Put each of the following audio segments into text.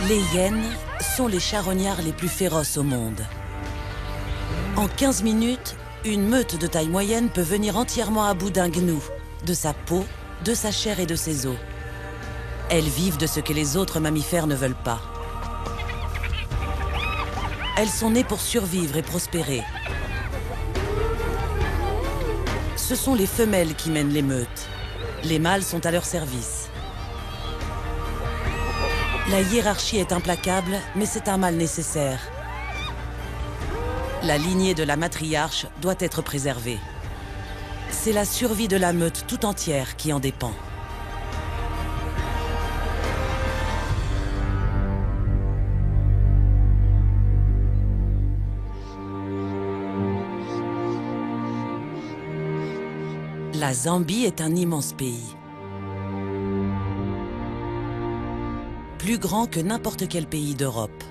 Les hyènes sont les charognards les plus féroces au monde. En 15 minutes, une meute de taille moyenne peut venir entièrement à bout d'un gnou, de sa peau, de sa chair et de ses os. Elles vivent de ce que les autres mammifères ne veulent pas. Elles sont nées pour survivre et prospérer. Ce sont les femelles qui mènent les meutes. Les mâles sont à leur service. La hiérarchie est implacable, mais c'est un mal nécessaire. La lignée de la matriarche doit être préservée. C'est la survie de la meute tout entière qui en dépend. La Zambie est un immense pays. Plus grand que n'importe quel pays d'Europe.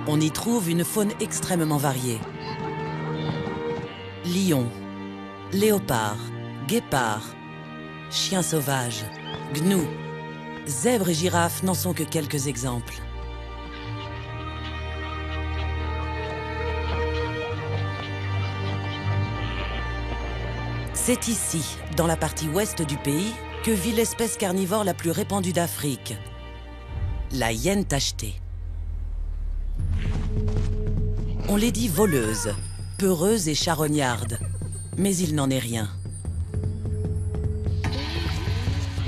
On y trouve une faune extrêmement variée. Lions, léopards, guépards, chiens sauvages, gnous, zèbres et girafes n'en sont que quelques exemples. C'est ici, dans la partie ouest du pays, que vit l'espèce carnivore la plus répandue d'Afrique, la hyène tachetée. On les dit voleuses, peureuses et charognardes, mais il n'en est rien.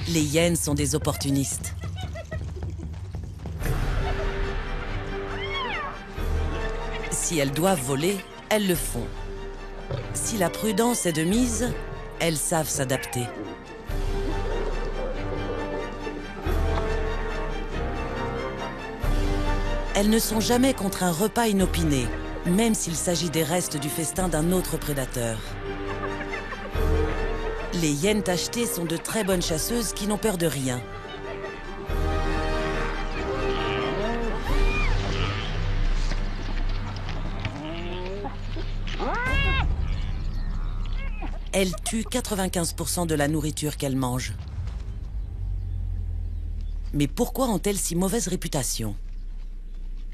Les hyènes sont des opportunistes. Si elles doivent voler, elles le font. Si la prudence est de mise, elles savent s'adapter. Elles ne sont jamais contre un repas inopiné, même s'il s'agit des restes du festin d'un autre prédateur. Les hyènes tachetées sont de très bonnes chasseuses qui n'ont peur de rien. Elles tuent 95% de la nourriture qu'elles mangent. Mais pourquoi ont-elles si mauvaise réputation?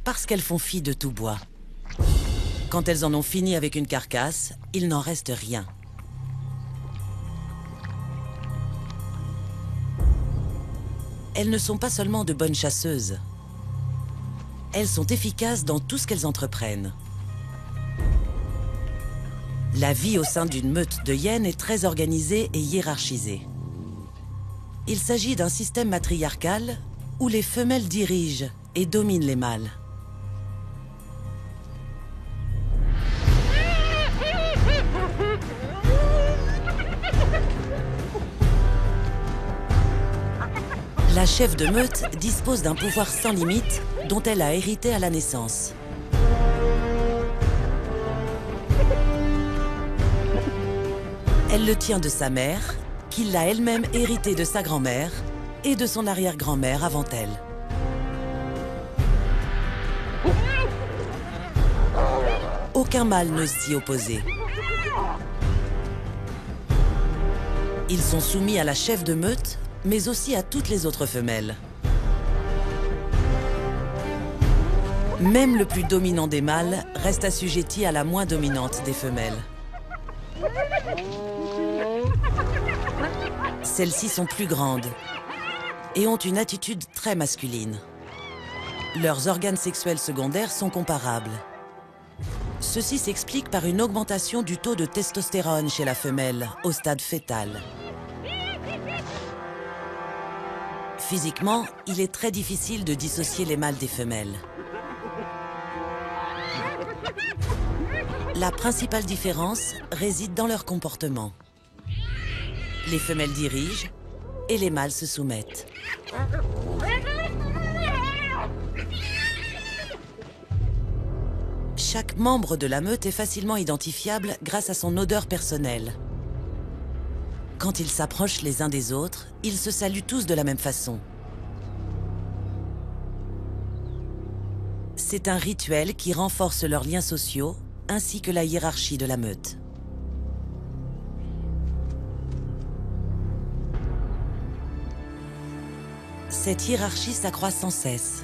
Parce qu'elles font fi de tout bois. Quand elles en ont fini avec une carcasse, il n'en reste rien. Elles ne sont pas seulement de bonnes chasseuses. Elles sont efficaces dans tout ce qu'elles entreprennent. La vie au sein d'une meute de hyènes est très organisée et hiérarchisée. Il s'agit d'un système matriarcal où les femelles dirigent et dominent les mâles. La chef de meute dispose d'un pouvoir sans limite dont elle a hérité à la naissance. Elle le tient de sa mère, qui l'a elle-même hérité de sa grand-mère et de son arrière-grand-mère avant elle. Aucun mâle n'ose s'y opposer. Ils sont soumis à la chef de meute, mais aussi à toutes les autres femelles. Même le plus dominant des mâles reste assujetti à la moins dominante des femelles. Celles-ci sont plus grandes et ont une attitude très masculine. Leurs organes sexuels secondaires sont comparables. Ceci s'explique par une augmentation du taux de testostérone chez la femelle au stade fœtal. Physiquement, il est très difficile de dissocier les mâles des femelles. La principale différence réside dans leur comportement. Les femelles dirigent et les mâles se soumettent. Chaque membre de la meute est facilement identifiable grâce à son odeur personnelle. Quand ils s'approchent les uns des autres, ils se saluent tous de la même façon. C'est un rituel qui renforce leurs liens sociaux ainsi que la hiérarchie de la meute. cette hiérarchie s'accroît sans cesse.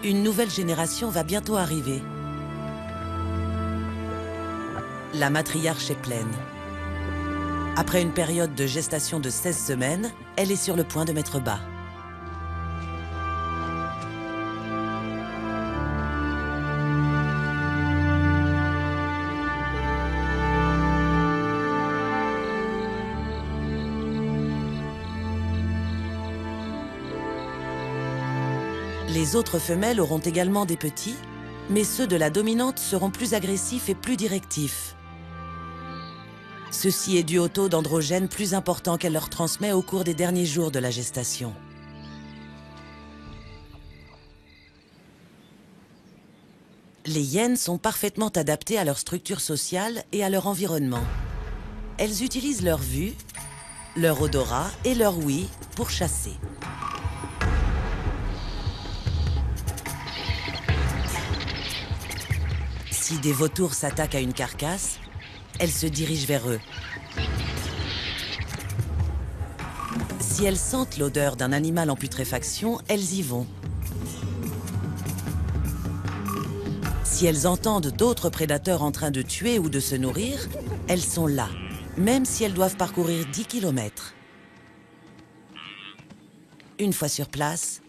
Une nouvelle génération va bientôt arriver. La matriarche est pleine. Après une période de gestation de 16 semaines, elle est sur le point de mettre bas. Les autres femelles auront également des petits, mais ceux de la dominante seront plus agressifs et plus directifs. Ceci est dû au taux d'androgène plus important qu'elle leur transmet au cours des derniers jours de la gestation. Les hyènes sont parfaitement adaptées à leur structure sociale et à leur environnement. Elles utilisent leur vue, leur odorat et leur ouïe pour chasser. Si des vautours s'attaquent à une carcasse, elles se dirigent vers eux. Si elles sentent l'odeur d'un animal en putréfaction, elles y vont. Si elles entendent d'autres prédateurs en train de tuer ou de se nourrir, elles sont là, même si elles doivent parcourir 10 km. Une fois sur place,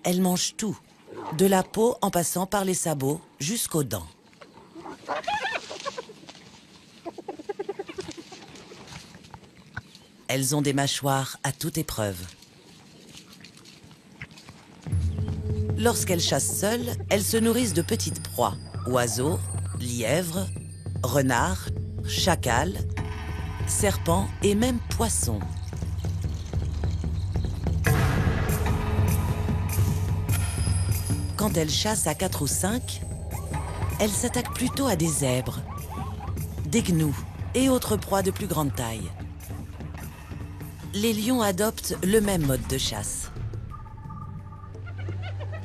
elles mangent tout, de la peau en passant par les sabots jusqu'aux dents. Elles ont des mâchoires à toute épreuve. Lorsqu'elles chassent seules, elles se nourrissent de petites proies, oiseaux, lièvres, renards, chacals, serpents et même poissons. Quand elles chassent à 4 ou 5, elles s'attaquent plutôt à des zèbres, des gnous et autres proies de plus grande taille. Les lions adoptent le même mode de chasse.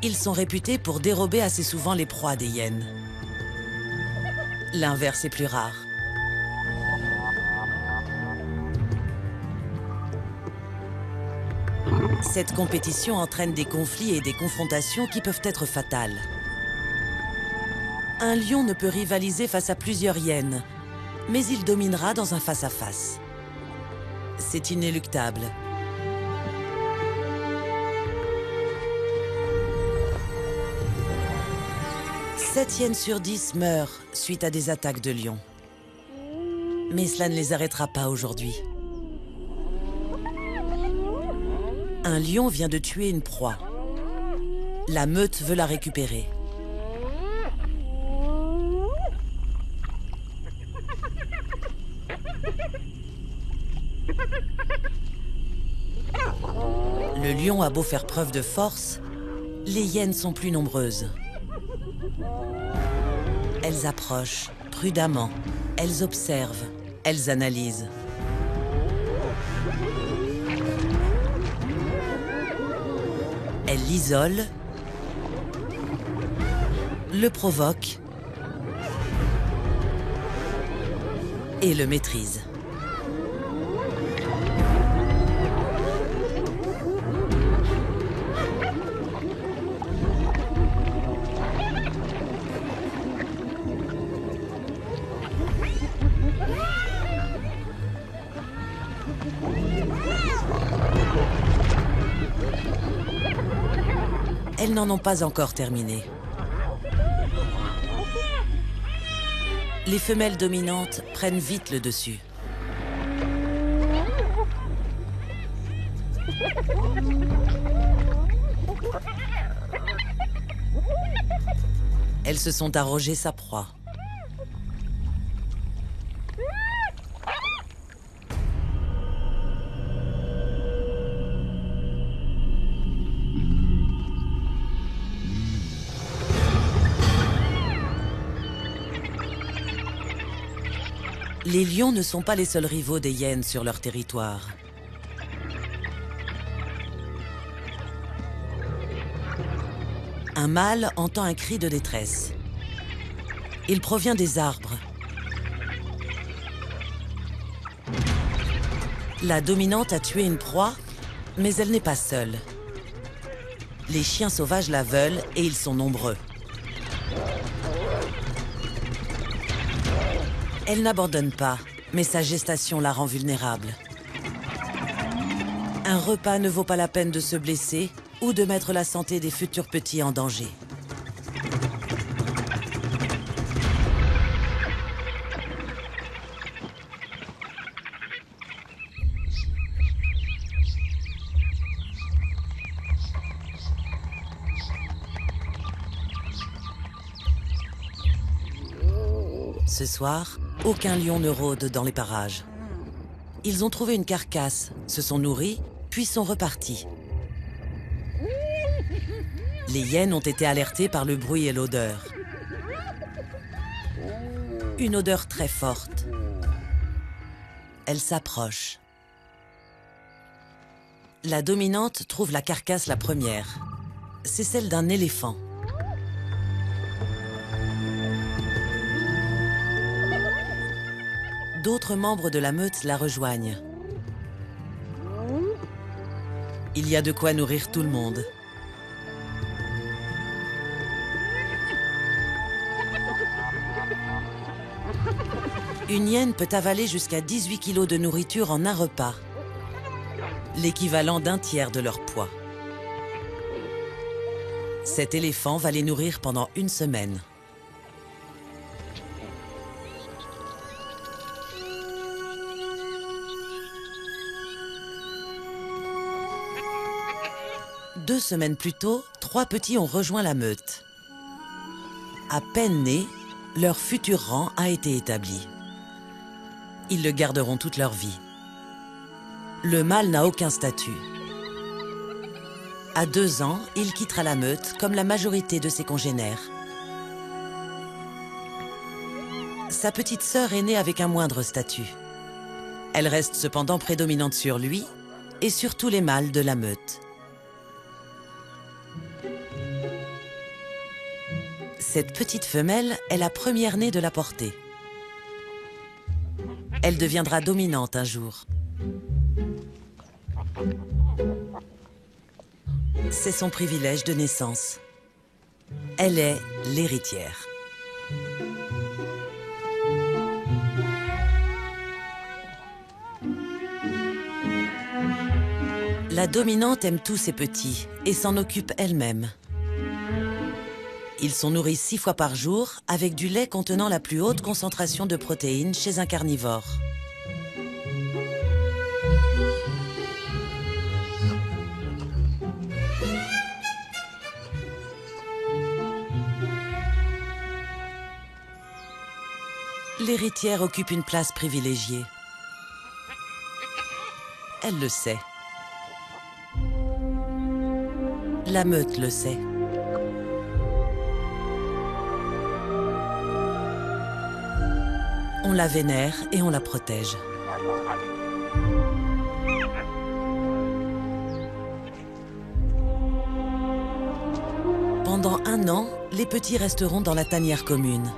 Ils sont réputés pour dérober assez souvent les proies des hyènes. L'inverse est plus rare. Cette compétition entraîne des conflits et des confrontations qui peuvent être fatales. Un lion ne peut rivaliser face à plusieurs hyènes, mais il dominera dans un face-à-face. C'est inéluctable. Sept hyènes sur 10 meurent suite à des attaques de lions. Mais cela ne les arrêtera pas aujourd'hui. Un lion vient de tuer une proie. La meute veut la récupérer. Le lion a beau faire preuve de force, les hyènes sont plus nombreuses. Elles approchent prudemment, elles observent, elles analysent. Elles l'isolent, le provoquent et le maîtrisent. Elles n'en ont pas encore terminé. Les femelles dominantes prennent vite le dessus. Elles se sont arrogées sa proie. Les lions ne sont pas les seuls rivaux des hyènes sur leur territoire. Un mâle entend un cri de détresse. Il provient des arbres. La dominante a tué une proie Mais elle n'est pas seule. Les chiens sauvages la veulent et ils sont nombreux. Elle n'abandonne pas, mais sa gestation la rend vulnérable. Un repas ne vaut pas la peine de se blesser ou de mettre la santé des futurs petits en danger. Ce soir, aucun lion ne rôde dans les parages. Ils ont trouvé une carcasse, se sont nourris, puis sont repartis. Les hyènes ont été alertées par le bruit et l'odeur. Une odeur très forte. Elles s'approchent. La dominante trouve la carcasse la première. C'est celle d'un éléphant. D'autres membres de la meute la rejoignent. Il y a de quoi nourrir tout le monde. Une hyène peut avaler jusqu'à 18 kilos de nourriture en un repas, l'équivalent d'un tiers de leur poids. Cet éléphant va les nourrir pendant une semaine. Deux semaines plus tôt, 3 petits ont rejoint la meute. À peine nés, leur futur rang a été établi. Ils le garderont toute leur vie. Le mâle n'a aucun statut. À 2 ans, il quittera la meute comme la majorité de ses congénères. Sa petite sœur est née avec un moindre statut. Elle reste cependant prédominante sur lui et sur tous les mâles de la meute. Cette petite femelle est la première née de la portée. Elle deviendra dominante un jour. C'est son privilège de naissance. Elle est l'héritière. La dominante aime tous ses petits et s'en occupe elle-même. Ils sont nourris 6 fois par jour avec du lait contenant la plus haute concentration de protéines chez un carnivore. L'héritière occupe une place privilégiée. Elle le sait. La meute le sait. On la vénère et on la protège. Pendant 1 an, les petits resteront dans la tanière commune.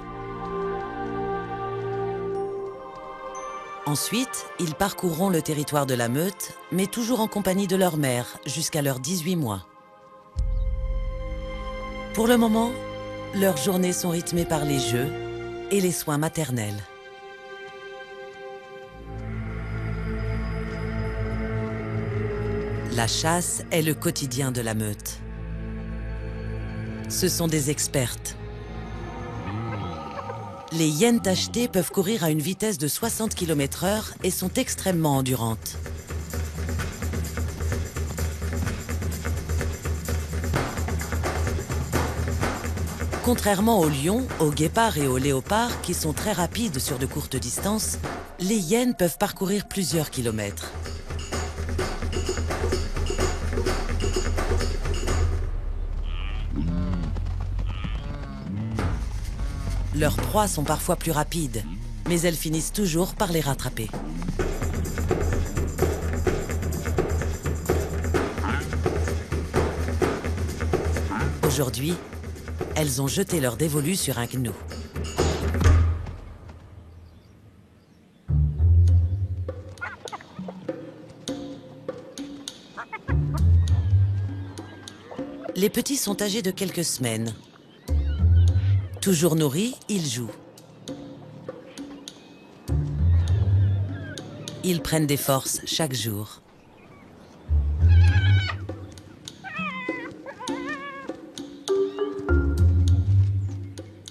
Ensuite, ils parcourront le territoire de la meute, mais toujours en compagnie de leur mère, jusqu'à leurs 18 mois. Pour le moment, leurs journées sont rythmées par les jeux et les soins maternels. La chasse est le quotidien de la meute. Ce sont des expertes. Les hyènes tachetées peuvent courir à une vitesse de 60 km/h et sont extrêmement endurantes. Contrairement aux lions, aux guépards et aux léopards, qui sont très rapides sur de courtes distances, les hyènes peuvent parcourir plusieurs kilomètres. Leurs proies sont parfois plus rapides, mais elles finissent toujours par les rattraper. Aujourd'hui, elles ont jeté leur dévolu sur un gnou. Les petits sont âgés de quelques semaines. Toujours nourris, ils jouent. Ils prennent des forces chaque jour.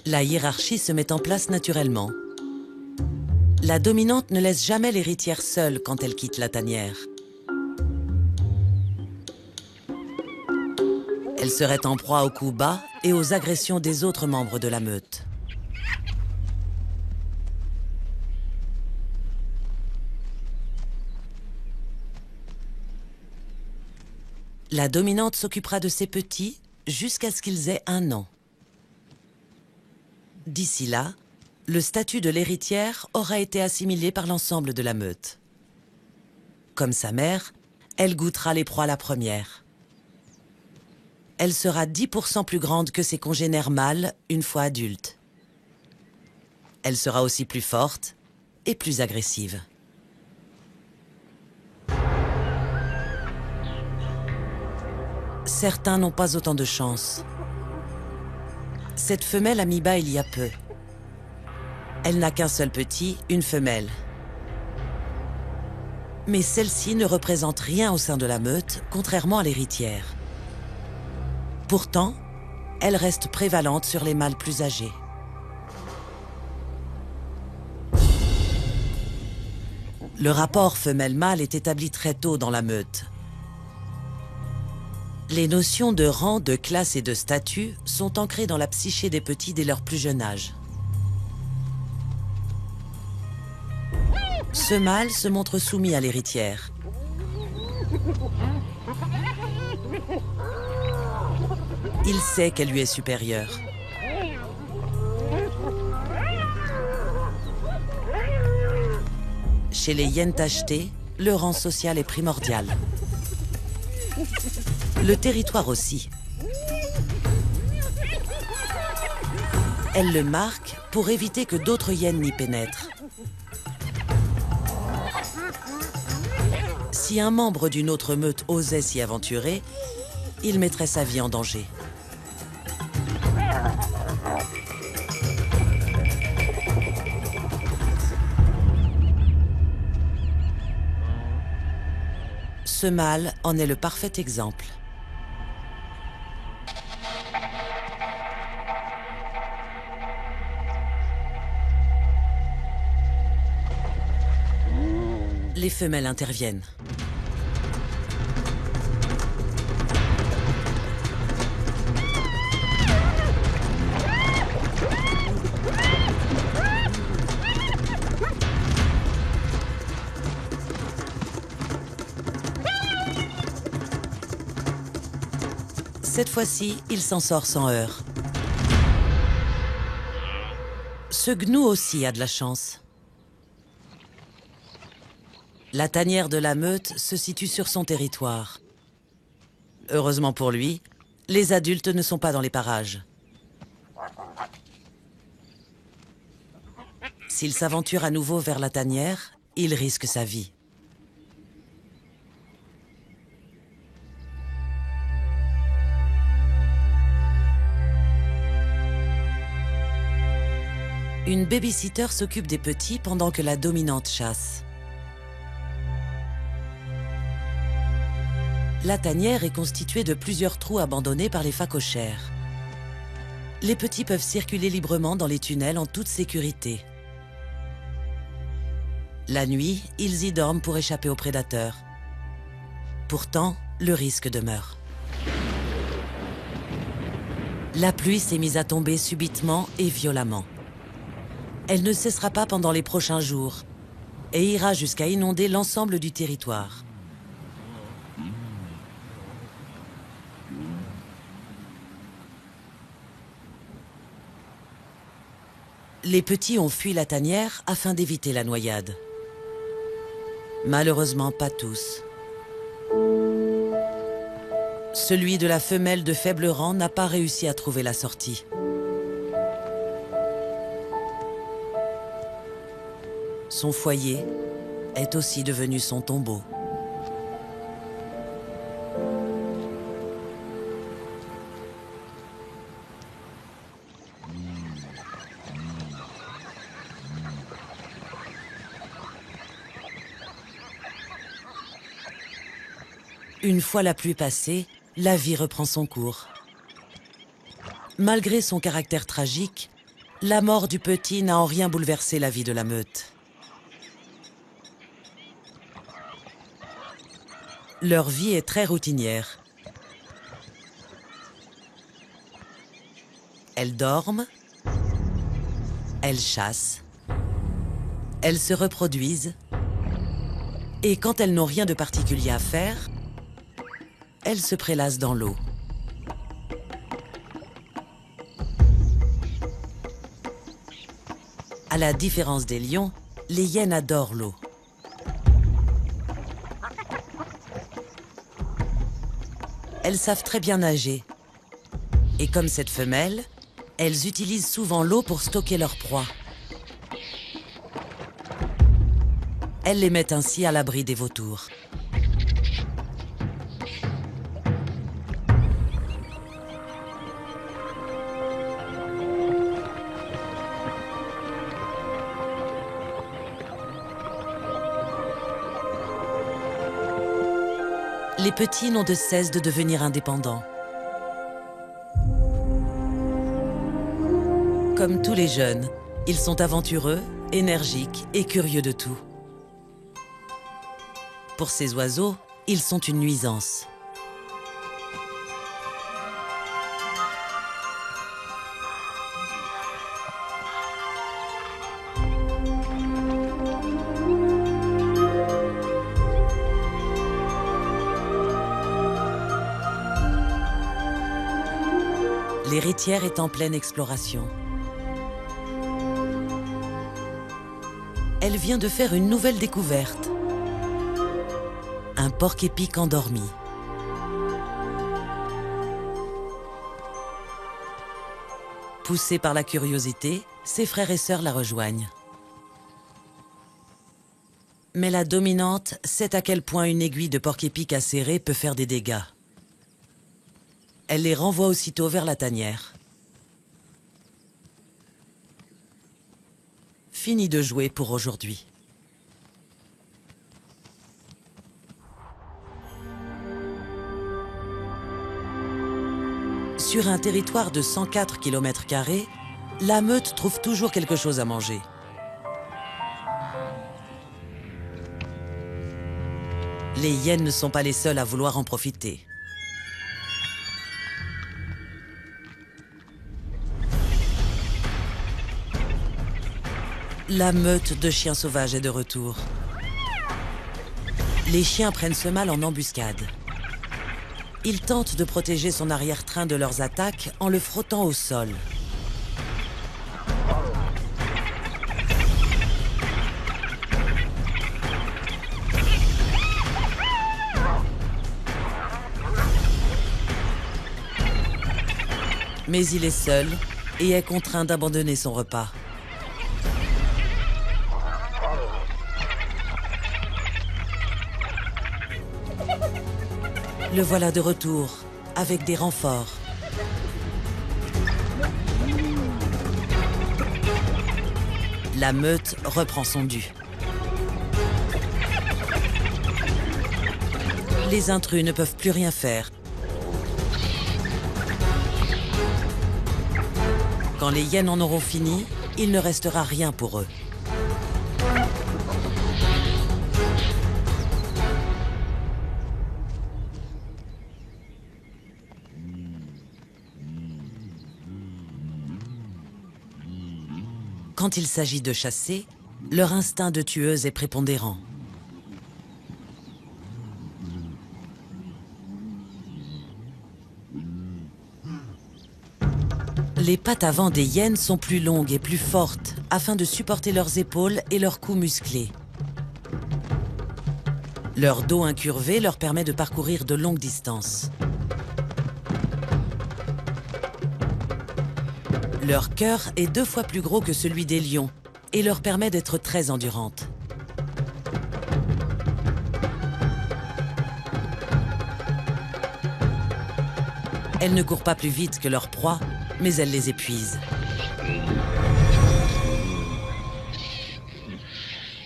La hiérarchie se met en place naturellement. La dominante ne laisse jamais l'héritière seule quand elle quitte la tanière. Elle serait en proie aux coups bas et aux agressions des autres membres de la meute. La dominante s'occupera de ses petits jusqu'à ce qu'ils aient 1 an. D'ici là, le statut de l'héritière aura été assimilé par l'ensemble de la meute. Comme sa mère, elle goûtera les proies la première. Elle sera 10% plus grande que ses congénères mâles une fois adulte. Elle sera aussi plus forte et plus agressive. Certains n'ont pas autant de chance. Cette femelle a mis bas il y a peu. Elle n'a qu'un seul petit, une femelle. Mais celle-ci ne représente rien au sein de la meute, contrairement à l'héritière. Pourtant, elle reste prévalente sur les mâles plus âgés. Le rapport femelle-mâle est établi très tôt dans la meute. Les notions de rang, de classe et de statut sont ancrées dans la psyché des petits dès leur plus jeune âge. Ce mâle se montre soumis à l'héritière. Il sait qu'elle lui est supérieure. Chez les hyènes tachetées, le rang social est primordial. Le territoire aussi. Elle le marque pour éviter que d'autres hyènes n'y pénètrent. Si un membre d'une autre meute osait s'y aventurer, il mettrait sa vie en danger. Ce mâle en est le parfait exemple. Les femelles interviennent. Cette fois-ci, il s'en sort sans heurts. Ce gnou aussi a de la chance. La tanière de la meute se situe sur son territoire. Heureusement pour lui, les adultes ne sont pas dans les parages. S'il s'aventure à nouveau vers la tanière, il risque sa vie. Une babysitter s'occupe des petits pendant que la dominante chasse. La tanière est constituée de plusieurs trous abandonnés par les phacochères. Les petits peuvent circuler librement dans les tunnels en toute sécurité. La nuit, ils y dorment pour échapper aux prédateurs. Pourtant, le risque demeure. La pluie s'est mise à tomber subitement et violemment. Elle ne cessera pas pendant les prochains jours et ira jusqu'à inonder l'ensemble du territoire. Les petits ont fui la tanière afin d'éviter la noyade. Malheureusement, pas tous. Celui de la femelle de faible rang n'a pas réussi à trouver la sortie. Son foyer est aussi devenu son tombeau. Une fois la pluie passée, la vie reprend son cours. Malgré son caractère tragique, la mort du petit n'a en rien bouleversé la vie de la meute. Leur vie est très routinière. Elles dorment, elles chassent, elles se reproduisent, et quand elles n'ont rien de particulier à faire, elles se prélassent dans l'eau. À la différence des lions, les hyènes adorent l'eau. Elles savent très bien nager. Et comme cette femelle, elles utilisent souvent l'eau pour stocker leurs proies. Elles les mettent ainsi à l'abri des vautours. Les petits n'ont de cesse de devenir indépendants. Comme tous les jeunes, ils sont aventureux, énergiques et curieux de tout. Pour ces oiseaux, ils sont une nuisance. L'héritière est en pleine exploration. Elle vient de faire une nouvelle découverte. Un porc-épic endormi. Poussée par la curiosité, ses frères et sœurs la rejoignent. Mais la dominante sait à quel point une aiguille de porc-épic acérée peut faire des dégâts. Elle les renvoie aussitôt vers la tanière. Fini de jouer pour aujourd'hui. Sur un territoire de 104 km², la meute trouve toujours quelque chose à manger. Les hyènes ne sont pas les seules à vouloir en profiter. La meute de chiens sauvages est de retour. Les chiens prennent ce mâle en embuscade. Ils tentent de protéger son arrière-train de leurs attaques en le frottant au sol. Mais il est seul et est contraint d'abandonner son repas. Le voilà de retour, avec des renforts. La meute reprend son dû. Les intrus ne peuvent plus rien faire. Quand les hyènes en auront fini, il ne restera rien pour eux. Quand il s'agit de chasser, leur instinct de tueuse est prépondérant. Les pattes avant des hyènes sont plus longues et plus fortes afin de supporter leurs épaules et leurs coups musclés. Leur dos incurvé leur permet de parcourir de longues distances. Leur cœur est 2 fois plus gros que celui des lions et leur permet d'être très endurantes. Elles ne courent pas plus vite que leur proie, mais elles les épuisent.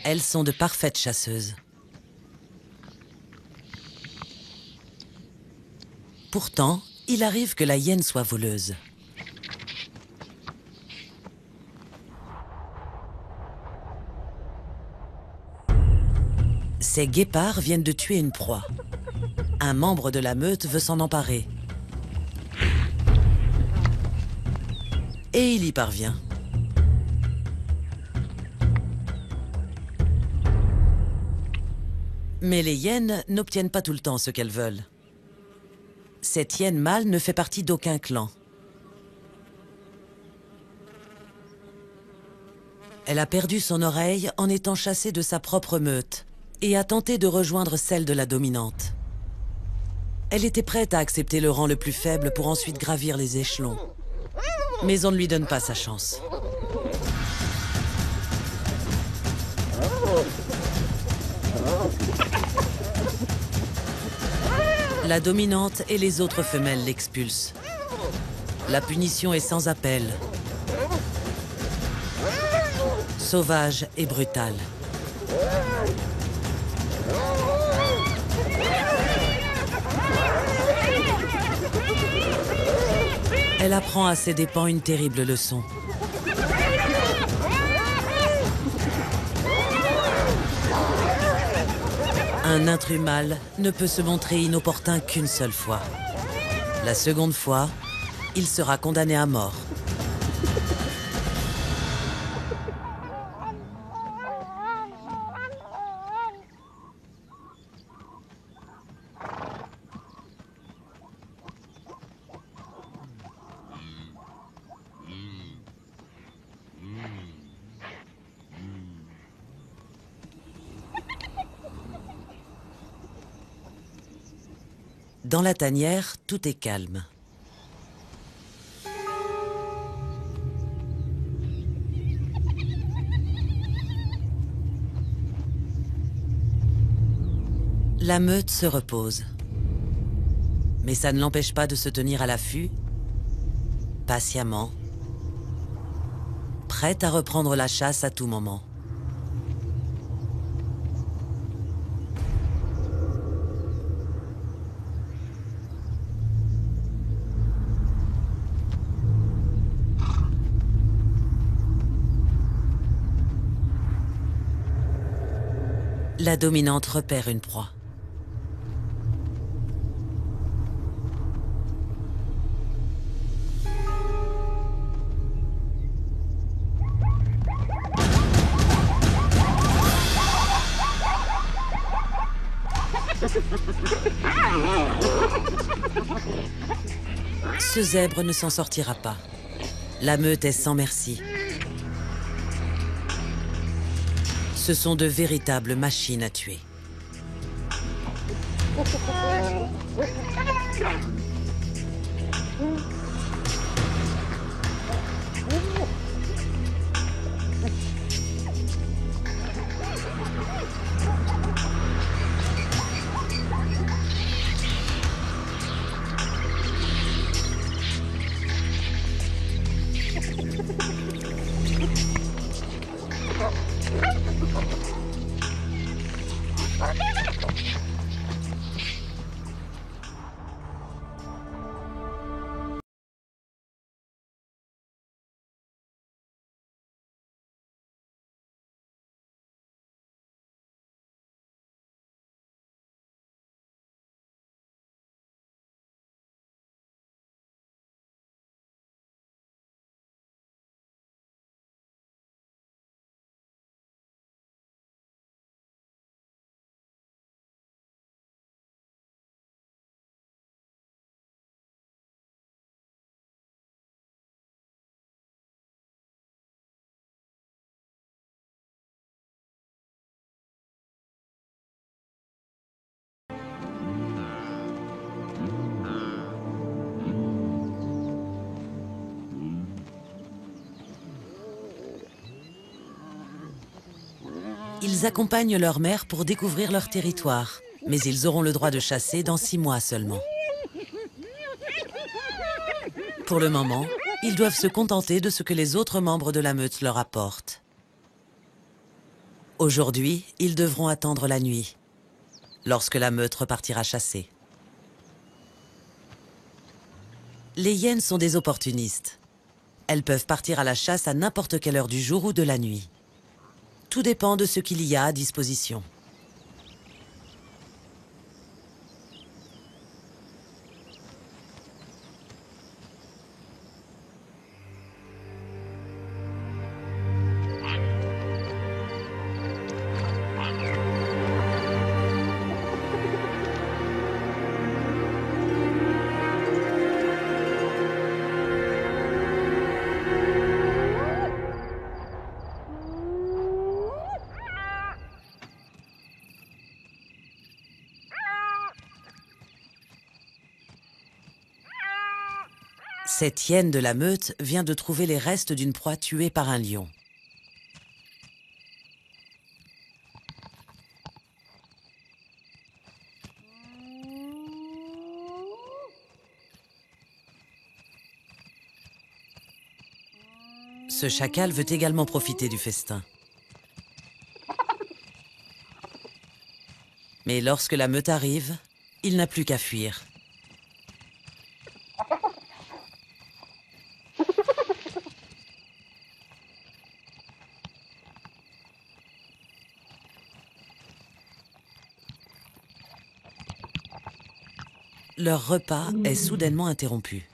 Elles sont de parfaites chasseuses. Pourtant, il arrive que la hyène soit voleuse. Ces guépards viennent de tuer une proie. Un membre de la meute veut s'en emparer. Et il y parvient. Mais les hyènes n'obtiennent pas tout le temps ce qu'elles veulent. Cette hyène mâle ne fait partie d'aucun clan. Elle a perdu son oreille en étant chassée de sa propre meute et a tenté de rejoindre celle de la dominante. Elle était prête à accepter le rang le plus faible pour ensuite gravir les échelons. Mais on ne lui donne pas sa chance. La dominante et les autres femelles l'expulsent. La punition est sans appel. Sauvage et brutale. Elle apprend à ses dépens une terrible leçon. Un intrus mâle ne peut se montrer inopportun qu'une seule fois. La seconde fois, il sera condamné à mort. Dans la tanière, tout est calme. La meute se repose. Mais ça ne l'empêche pas de se tenir à l'affût, patiemment, prête à reprendre la chasse à tout moment. La dominante repère une proie. Ce zèbre ne s'en sortira pas. La meute est sans merci. Ce sont de véritables machines à tuer. Ils accompagnent leur mère pour découvrir leur territoire, mais ils auront le droit de chasser dans 6 mois seulement. Pour le moment, ils doivent se contenter de ce que les autres membres de la meute leur apportent. Aujourd'hui, ils devront attendre la nuit, lorsque la meute repartira chasser. Les hyènes sont des opportunistes. Elles peuvent partir à la chasse à n'importe quelle heure du jour ou de la nuit. Tout dépend de ce qu'il y a à disposition. Cette hyène de la meute vient de trouver les restes d'une proie tuée par un lion. Ce chacal veut également profiter du festin. Mais lorsque la meute arrive, il n'a plus qu'à fuir. Leur repas est soudainement interrompu.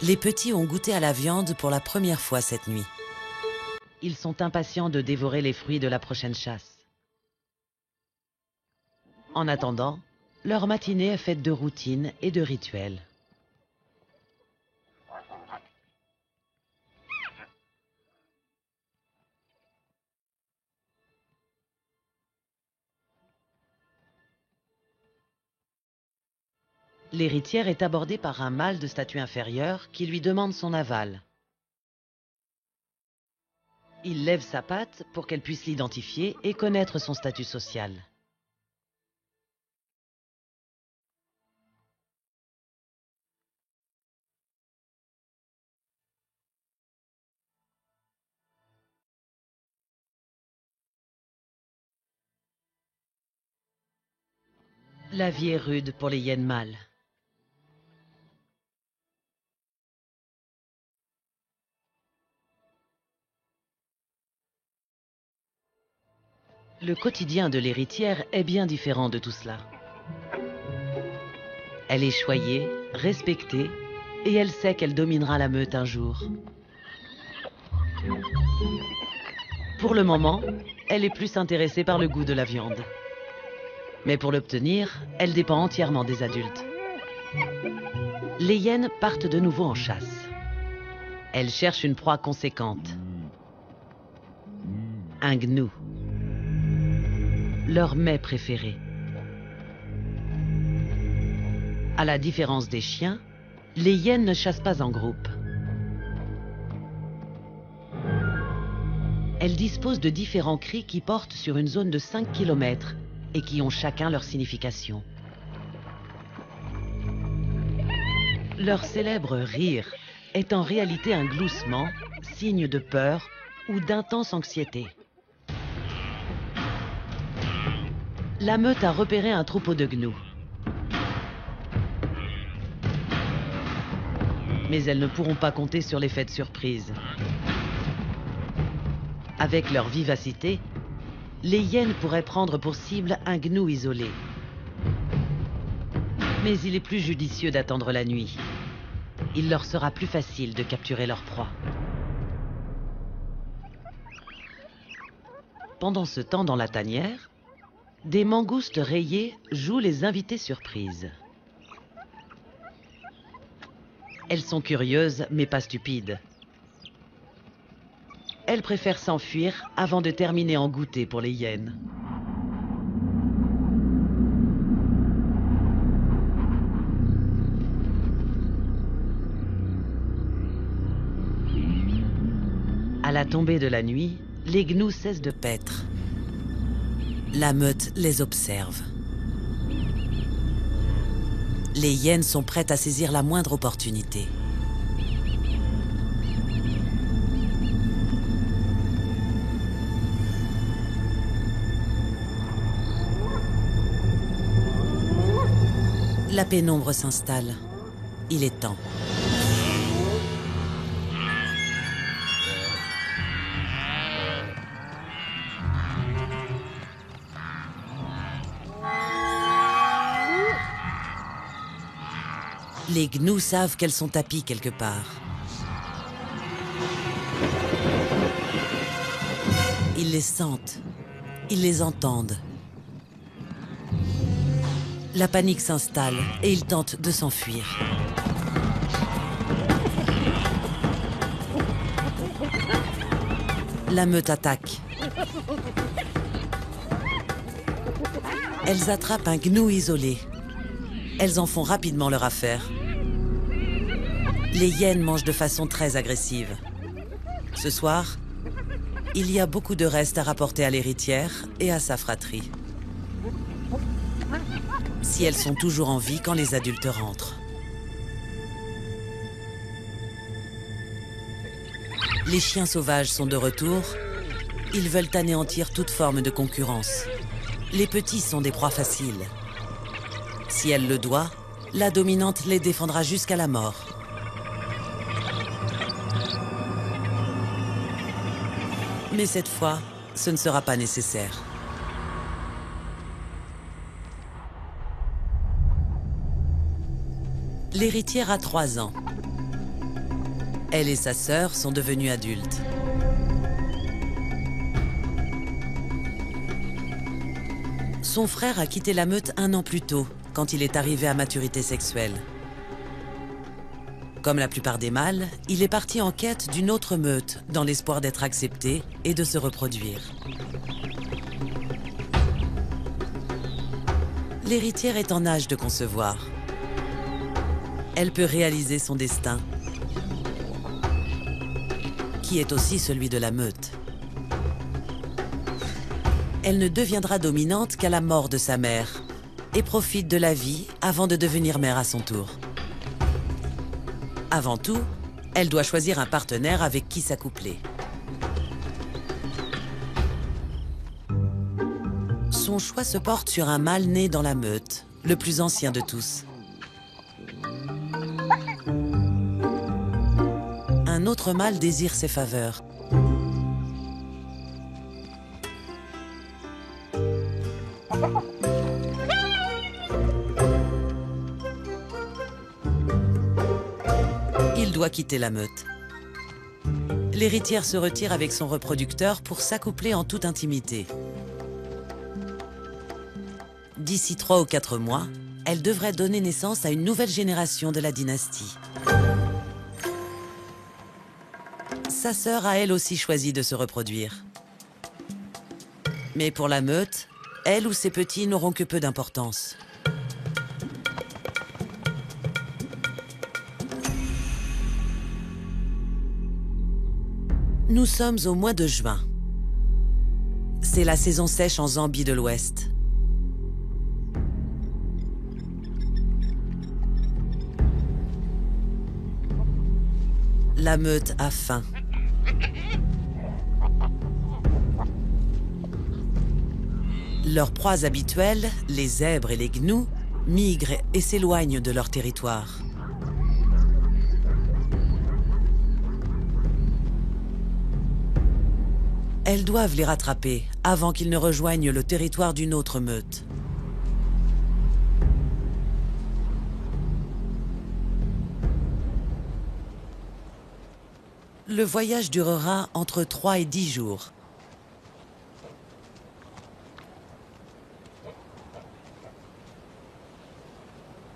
Les petits ont goûté à la viande pour la première fois cette nuit. Ils sont impatients de dévorer les fruits de la prochaine chasse. En attendant, leur matinée est faite de routines et de rituels. L'héritière est abordée par un mâle de statut inférieure qui lui demande son aval. Il lève sa patte pour qu'elle puisse l'identifier et connaître son statut social. La vie est rude pour les hyènes mâles. Le quotidien de l'héritière est bien différent de tout cela. Elle est choyée, respectée, et elle sait qu'elle dominera la meute un jour. Pour le moment, elle est plus intéressée par le goût de la viande. Mais pour l'obtenir, elle dépend entièrement des adultes. Les hyènes partent de nouveau en chasse. Elles cherchent une proie conséquente. Un gnou. Leur mets préféré. À la différence des chiens, les hyènes ne chassent pas en groupe. Elles disposent de différents cris qui portent sur une zone de 5 km et qui ont chacun leur signification. Leur célèbre rire est en réalité un gloussement, signe de peur ou d'intense anxiété. La meute a repéré un troupeau de gnous. Mais elles ne pourront pas compter sur l'effet de surprise. Avec leur vivacité, les hyènes pourraient prendre pour cible un gnou isolé. Mais il est plus judicieux d'attendre la nuit. Il leur sera plus facile de capturer leur proie. Pendant ce temps, dans la tanière, des mangoustes rayées jouent les invités surprises. Elles sont curieuses, mais pas stupides. elles préfèrent s'enfuir avant de terminer en goûter pour les hyènes. À la tombée de la nuit, les gnous cessent de paître. La meute les observe. Les hyènes sont prêtes à saisir la moindre opportunité. La pénombre s'installe. Il est temps. Les gnous savent qu'elles sont tapies quelque part. Ils les sentent, ils les entendent. La panique s'installe et ils tentent de s'enfuir. La meute attaque. Elles attrapent un gnou isolé. Elles en font rapidement leur affaire. Les hyènes mangent de façon très agressive. Ce soir, il y a beaucoup de restes à rapporter à l'héritière et à sa fratrie. Si elles sont toujours en vie quand les adultes rentrent. Les chiens sauvages sont de retour. Ils veulent anéantir toute forme de concurrence. Les petits sont des proies faciles. Si elle le doit, la dominante les défendra jusqu'à la mort. Mais cette fois, ce ne sera pas nécessaire. L'héritière a 3 ans. Elle et sa sœur sont devenues adultes. Son frère a quitté la meute 1 an plus tôt, quand il est arrivé à maturité sexuelle. Comme la plupart des mâles, il est parti en quête d'une autre meute, dans l'espoir d'être accepté et de se reproduire. L'héritière est en âge de concevoir. Elle peut réaliser son destin, qui est aussi celui de la meute. Elle ne deviendra dominante qu'à la mort de sa mère et profite de la vie avant de devenir mère à son tour. Avant tout, elle doit choisir un partenaire avec qui s'accoupler. Son choix se porte sur un mâle né dans la meute, le plus ancien de tous. Un autre mâle désire ses faveurs. Il doit quitter la meute. L'héritière se retire avec son reproducteur pour s'accoupler en toute intimité. D'ici 3 ou 4 mois, elle devrait donner naissance à une nouvelle génération de la dynastie. Sa sœur a elle aussi choisi de se reproduire. Mais pour la meute, elle ou ses petits n'auront que peu d'importance. Nous sommes au mois de juin. C'est la saison sèche en Zambie de l'Ouest. La meute a faim. Leurs proies habituelles, les zèbres et les gnous, migrent et s'éloignent de leur territoire. Elles doivent les rattraper avant qu'ils ne rejoignent le territoire d'une autre meute. Le voyage durera entre 3 et 10 jours.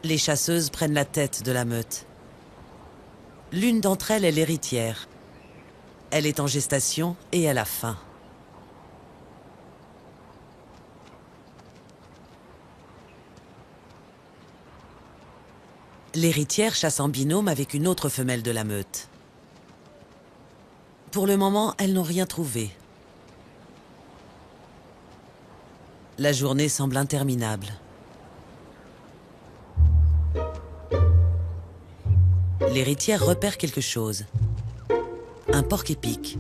Les chasseuses prennent la tête de la meute. L'une d'entre elles est l'héritière. Elle est en gestation et elle a faim. L'héritière chasse en binôme avec une autre femelle de la meute. Pour le moment, elles n'ont rien trouvé. La journée semble interminable. L'héritière repère quelque chose. Un porc-épic.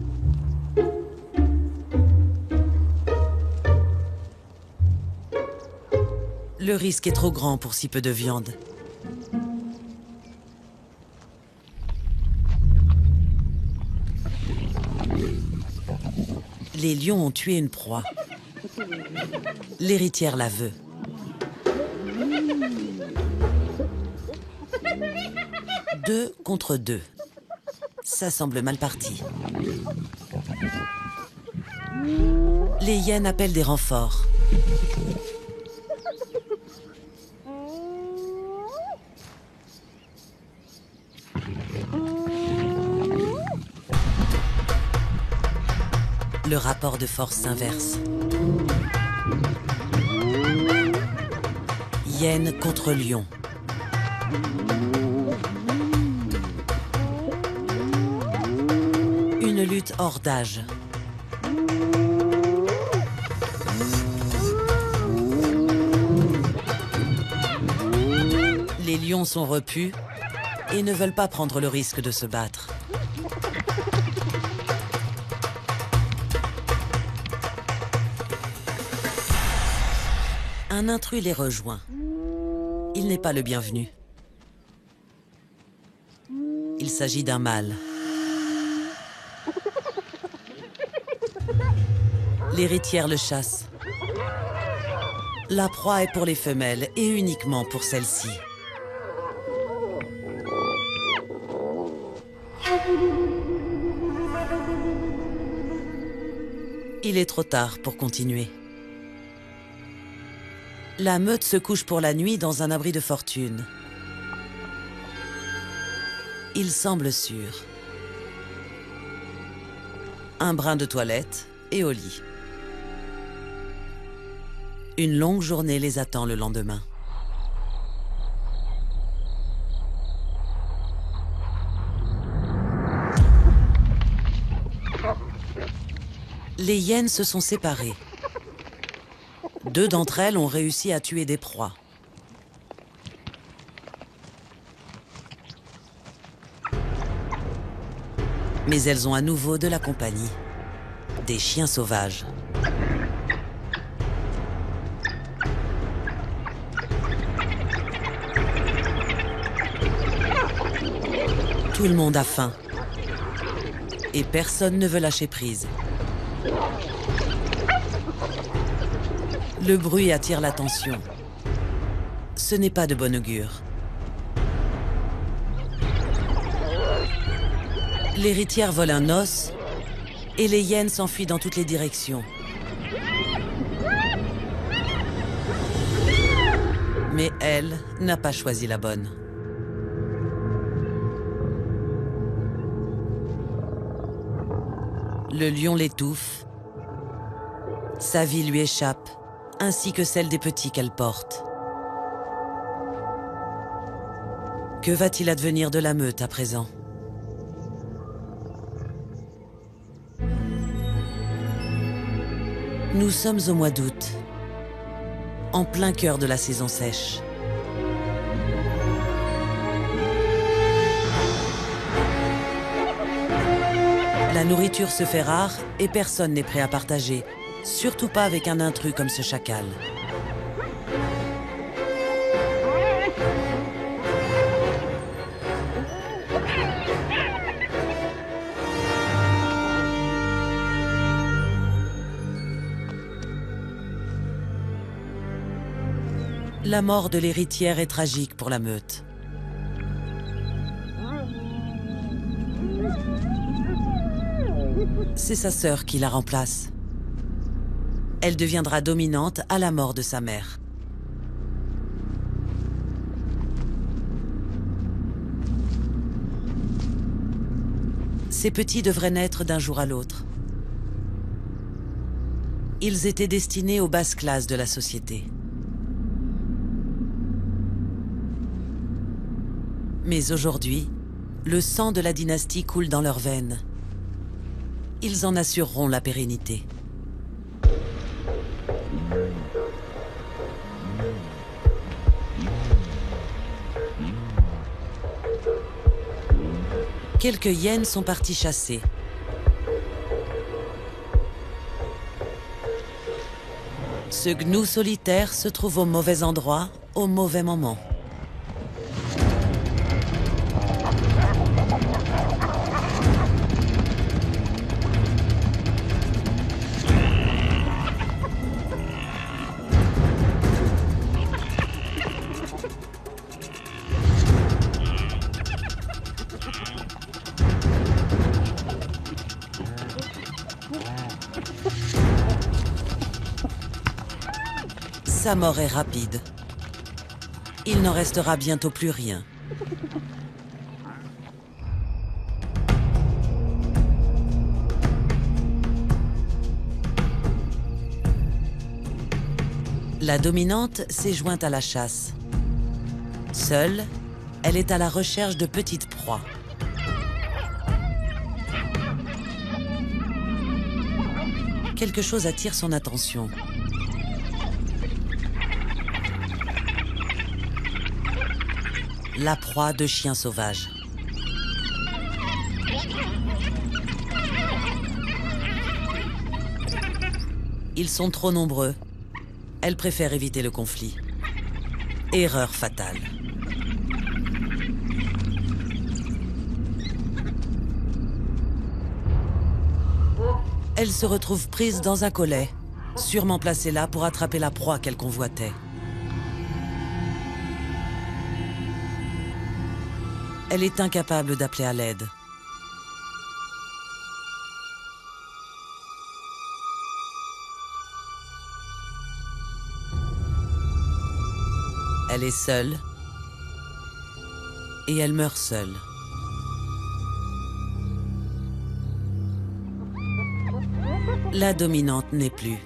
Le risque est trop grand pour si peu de viande. Les lions ont tué une proie. L'héritière la veut. Deux contre deux. Ça semble mal parti. Les hyènes appellent des renforts. Le rapport de force s'inverse. Hyène contre lion. Une lutte hors d'âge. Les lions sont repus et ne veulent pas prendre le risque de se battre. Un intrus les rejoint. Il n'est pas le bienvenu. Il s'agit d'un mâle. L'héritière le chasse. La proie est pour les femelles et uniquement pour celles-ci. Il est trop tard pour continuer. La meute se couche pour la nuit dans un abri de fortune. Il semble sûr. Un brin de toilette et au lit. Une longue journée les attend le lendemain. Les hyènes se sont séparées. Deux d'entre elles ont réussi à tuer des proies. Mais elles ont à nouveau de la compagnie. Des chiens sauvages. Tout le monde a faim. Et personne ne veut lâcher prise. Le bruit attire l'attention. Ce n'est pas de bon augure. L'héritière vole un os et les hyènes s'enfuient dans toutes les directions. Mais elle n'a pas choisi la bonne. Le lion l'étouffe. Sa vie lui échappe, ainsi que celle des petits qu'elle porte. Que va-t-il advenir de la meute à présent? Nous sommes au mois d'août, en plein cœur de la saison sèche. La nourriture se fait rare et personne n'est prêt à partager, surtout pas avec un intrus comme ce chacal. La mort de l'héritière est tragique pour la meute. C'est sa sœur qui la remplace. Elle deviendra dominante à la mort de sa mère. Ces petits devraient naître d'un jour à l'autre. Ils étaient destinés aux basses classes de la société. Mais aujourd'hui, le sang de la dynastie coule dans leurs veines. Ils en assureront la pérennité. Quelques hyènes sont partis chasser. Ce gnou solitaire se trouve au mauvais endroit, au mauvais moment. Sa mort est rapide. Il n'en restera bientôt plus rien. La dominante s'est jointe à la chasse. Seule, elle est à la recherche de petites proies. Quelque chose attire son attention. La proie de chiens sauvages. Ils sont trop nombreux. Elle préfère éviter le conflit. Erreur fatale. Elle se retrouve prise dans un collet, sûrement placé là pour attraper la proie qu'elle convoitait. Elle est incapable d'appeler à l'aide. Elle est seule et elle meurt seule. La dominante n'est plus.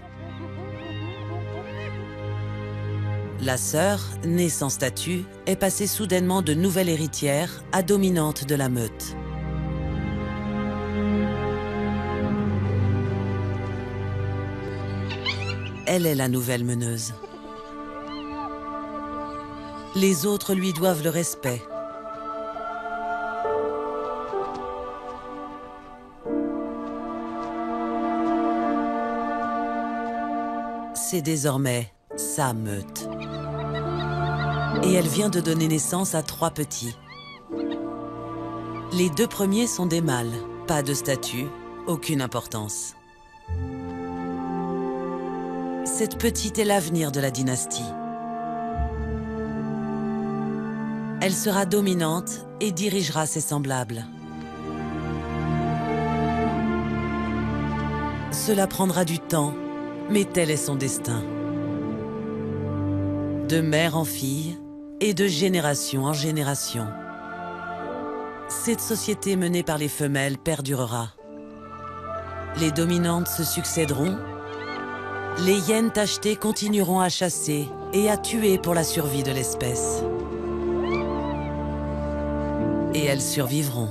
La sœur, née sans statut, est passée soudainement de nouvelle héritière à dominante de la meute. Elle est la nouvelle meneuse. Les autres lui doivent le respect. C'est désormais sa meute. Et elle vient de donner naissance à 3 petits. Les 2 premiers sont des mâles, pas de statut, aucune importance. Cette petite est l'avenir de la dynastie. Elle sera dominante et dirigera ses semblables. Cela prendra du temps, mais tel est son destin. De mère en fille et de génération en génération. Cette société menée par les femelles perdurera. Les dominantes se succéderont. Les hyènes tachetées continueront à chasser et à tuer pour la survie de l'espèce. Et elles survivront.